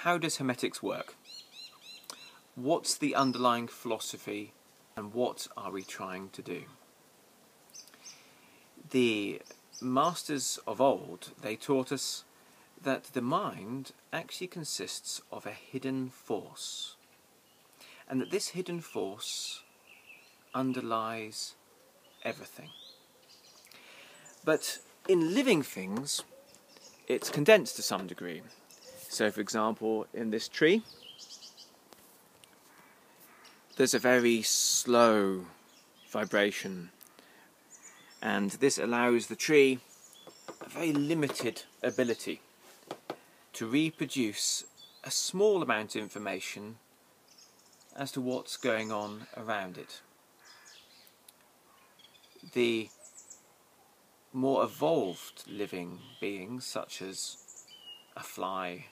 how does Hermetics work? What's the underlying philosophy and what are we trying to do? The masters of old, they taught us that the mind actually consists of a hidden force, and that this hidden force underlies everything. But in living things, it's condensed to some degree. So, for example, in this tree, there's a very slow vibration, and this allows the tree a very limited ability to reproduce a small amount of information as to what's going on around it. The more evolved living beings, such as a fly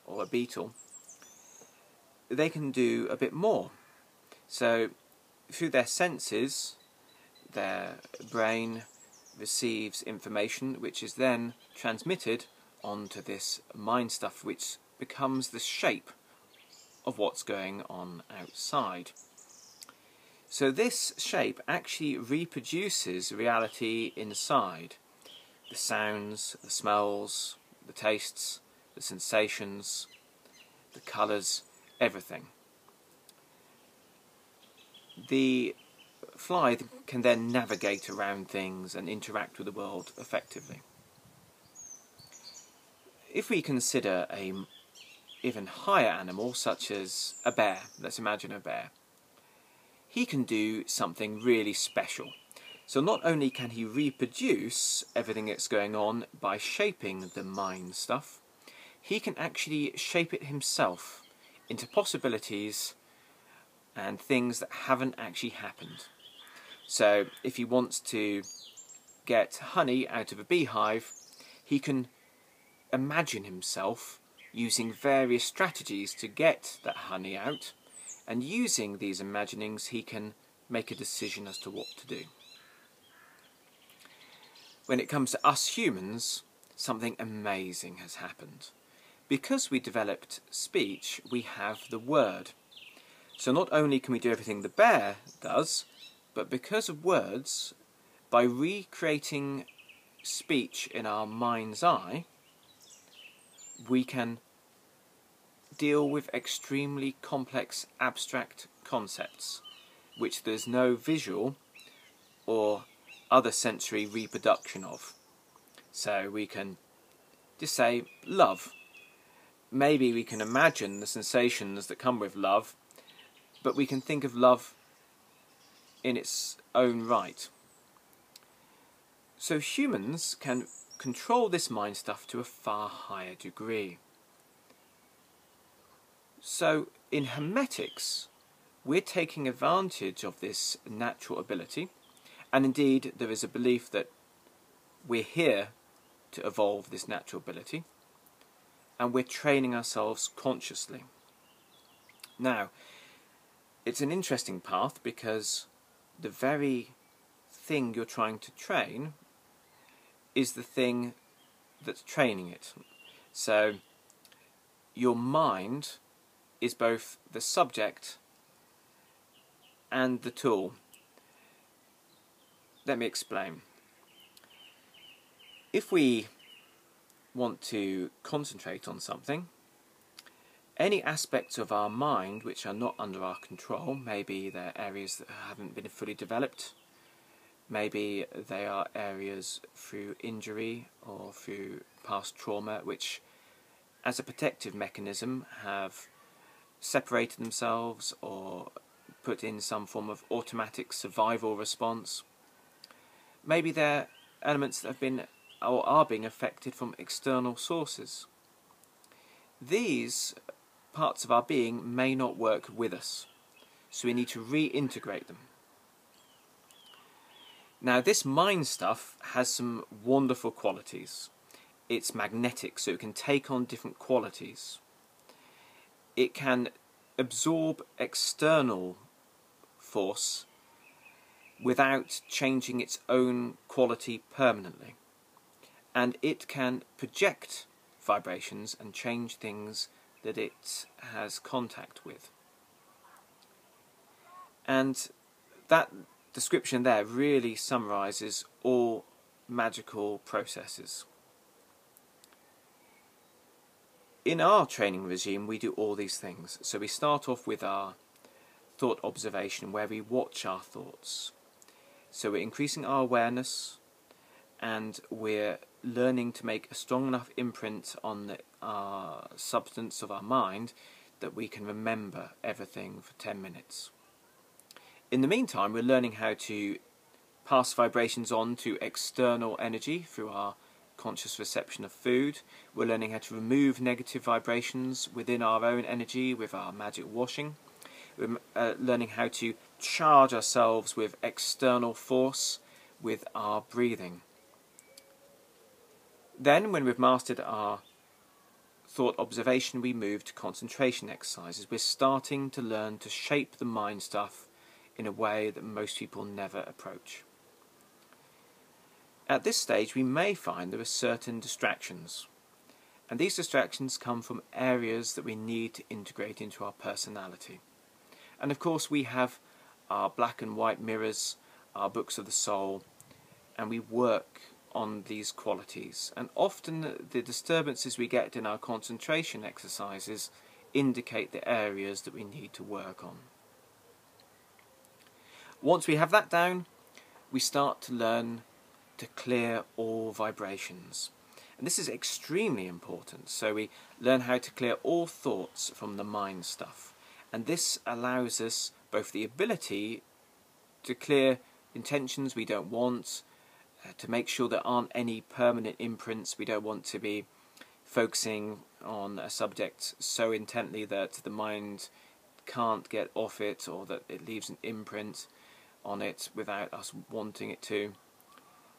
or a beetle, they can do a bit more. So, through their senses, their brain receives information which is then transmitted onto this mind stuff, which becomes the shape of what's going on outside. So this shape actually reproduces reality inside. The sounds, the smells, the tastes, the sensations, the colours, everything. The fly can then navigate around things and interact with the world effectively. If we consider an even higher animal, such as a bear, let's imagine a bear, he can do something really special. So not only can he reproduce everything that's going on by shaping the mind stuff, he can actually shape it himself into possibilities and things that haven't actually happened. So if he wants to get honey out of a beehive, he can imagine himself using various strategies to get that honey out, and using these imaginings he can make a decision as to what to do. When it comes to us humans, something amazing has happened. Because we developed speech, we have the word. So not only can we do everything the bear does, but because of words, by recreating speech in our mind's eye, we can deal with extremely complex abstract concepts, which there's no visual or other sensory reproduction of. So we can just say love. Maybe we can imagine the sensations that come with love, but we can think of love in its own right. So humans can control this mind stuff to a far higher degree. So in Hermetics, we're taking advantage of this natural ability, and indeed there is a belief that we're here to evolve this natural ability, and we're training ourselves consciously. Now, it's an interesting path because the very thing you're trying to train is the thing that's training it. So your mind is both the subject and the tool. Let me explain. If we want to concentrate on something, any aspects of our mind which are not under our control, maybe they're areas that haven't been fully developed, maybe they are areas through injury or through past trauma which as a protective mechanism have separated themselves or put in some form of automatic survival response. Maybe they're elements that have been or are being affected from external sources. These parts of our being may not work with us, so we need to reintegrate them. Now this mind stuff has some wonderful qualities. It's magnetic, so it can take on different qualities. It can absorb external force without changing its own quality permanently. And it can project vibrations and change things that it has contact with. And that description there really summarises all magical processes. In our training regime, we do all these things. So we start off with our thought observation, where we watch our thoughts. So we're increasing our awareness, and we're learning to make a strong enough imprint on the substance of our mind that we can remember everything for 10 minutes. In the meantime, we're learning how to pass vibrations on to external energy through our conscious reception of food. We're learning how to remove negative vibrations within our own energy with our magic washing. We're learning how to charge ourselves with external force with our breathing. Then, when we've mastered our thought observation, we move to concentration exercises. We're starting to learn to shape the mind stuff in a way that most people never approach. At this stage, we may find there are certain distractions, and these distractions come from areas that we need to integrate into our personality. And of course, we have our black and white mirrors, our books of the soul, and we work on these qualities. And often the disturbances we get in our concentration exercises indicate the areas that we need to work on. Once we have that down, we start to learn to clear all vibrations. And this is extremely important. So we learn how to clear all thoughts from the mind stuff. And this allows us both the ability to clear intentions we don't want, to make sure there aren't any permanent imprints. We don't want to be focusing on a subject so intently that the mind can't get off it, or that it leaves an imprint on it without us wanting it to.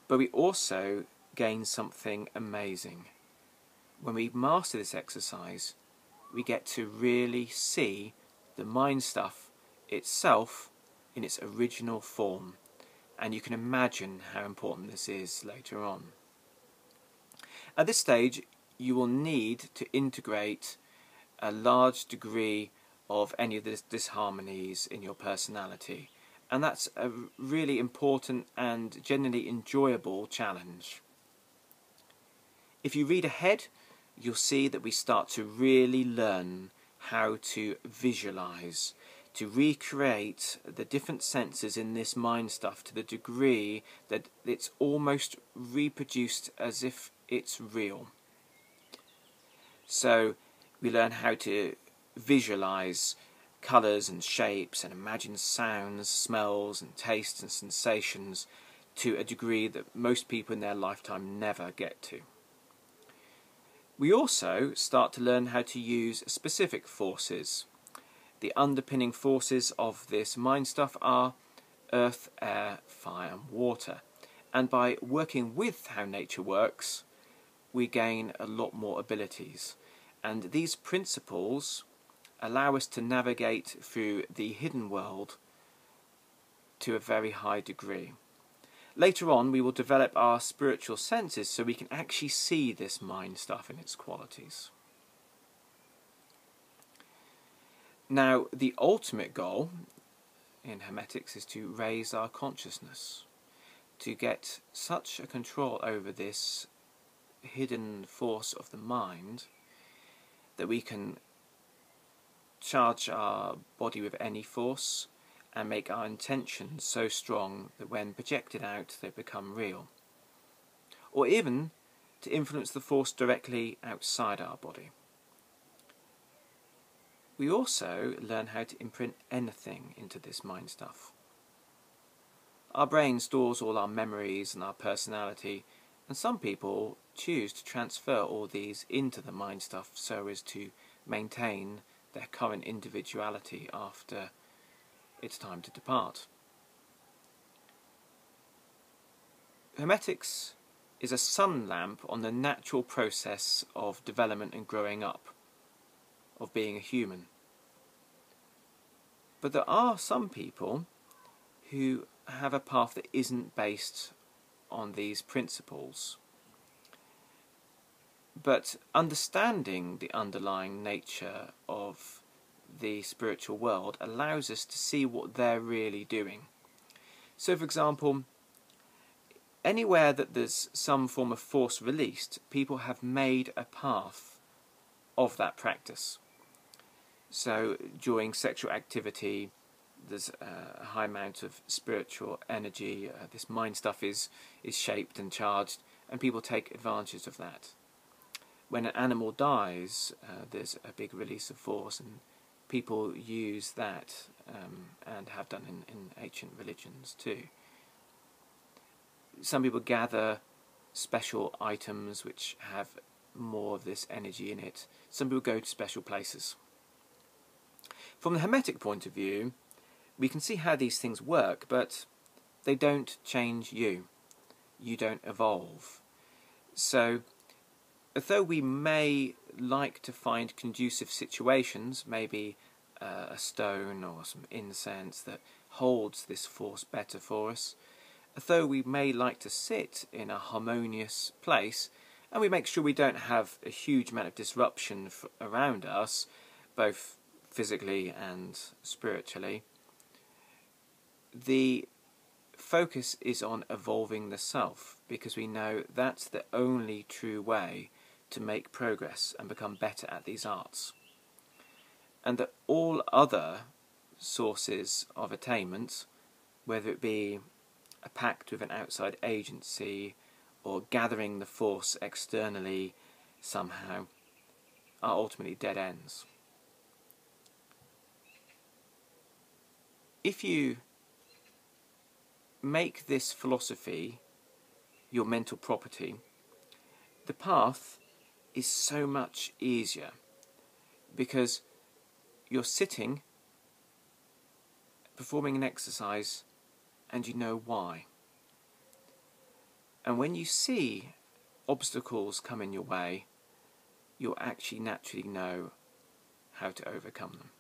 But we also gain something amazing. When we master this exercise, we get to really see the mind stuff itself in its original form. And you can imagine how important this is later on. At this stage, you will need to integrate a large degree of any of the disharmonies in your personality. And that's a really important and generally enjoyable challenge. If you read ahead, you'll see that we start to really learn how to visualize, to recreate the different senses in this mind stuff to the degree that it's almost reproduced as if it's real. So we learn how to visualize colours and shapes, and imagine sounds, smells and tastes and sensations to a degree that most people in their lifetime never get to. We also start to learn how to use specific forces. The underpinning forces of this mind stuff are earth, air, fire and water. And by working with how nature works, we gain a lot more abilities. And these principles allow us to navigate through the hidden world to a very high degree. Later on, we will develop our spiritual senses so we can actually see this mind stuff in its qualities. Now, the ultimate goal in Hermetics is to raise our consciousness, to get such a control over this hidden force of the mind that we can charge our body with any force and make our intentions so strong that when projected out they become real. Or even to influence the force directly outside our body. We also learn how to imprint anything into this mind stuff. Our brain stores all our memories and our personality, and some people choose to transfer all these into the mind stuff so as to maintain their current individuality after it's time to depart. Hermetics is a sun lamp on the natural process of development and growing up, of being a human. But there are some people who have a path that isn't based on these principles. But understanding the underlying nature of the spiritual world allows us to see what they're really doing. So, for example, anywhere that there's some form of force released, people have made a path of that practice. So during sexual activity, there's a high amount of spiritual energy. This mind stuff is shaped and charged, and people take advantage of that. When an animal dies, there's a big release of force, and people use that, and have done in ancient religions too. Some people gather special items which have more of this energy in it. Some people go to special places. From the Hermetic point of view, we can see how these things work, but they don't change you. You don't evolve. So, although we may like to find conducive situations, maybe a stone or some incense that holds this force better for us, although we may like to sit in a harmonious place, and we make sure we don't have a huge amount of disruption around us, both physically and spiritually, the focus is on evolving the self, because we know that's the only true way to make progress and become better at these arts. And that all other sources of attainment, whether it be a pact with an outside agency or gathering the force externally somehow, are ultimately dead ends. If you make this philosophy your mental property, the path is so much easier, because you're sitting, performing an exercise, and you know why. And when you see obstacles come in your way, you'll actually naturally know how to overcome them.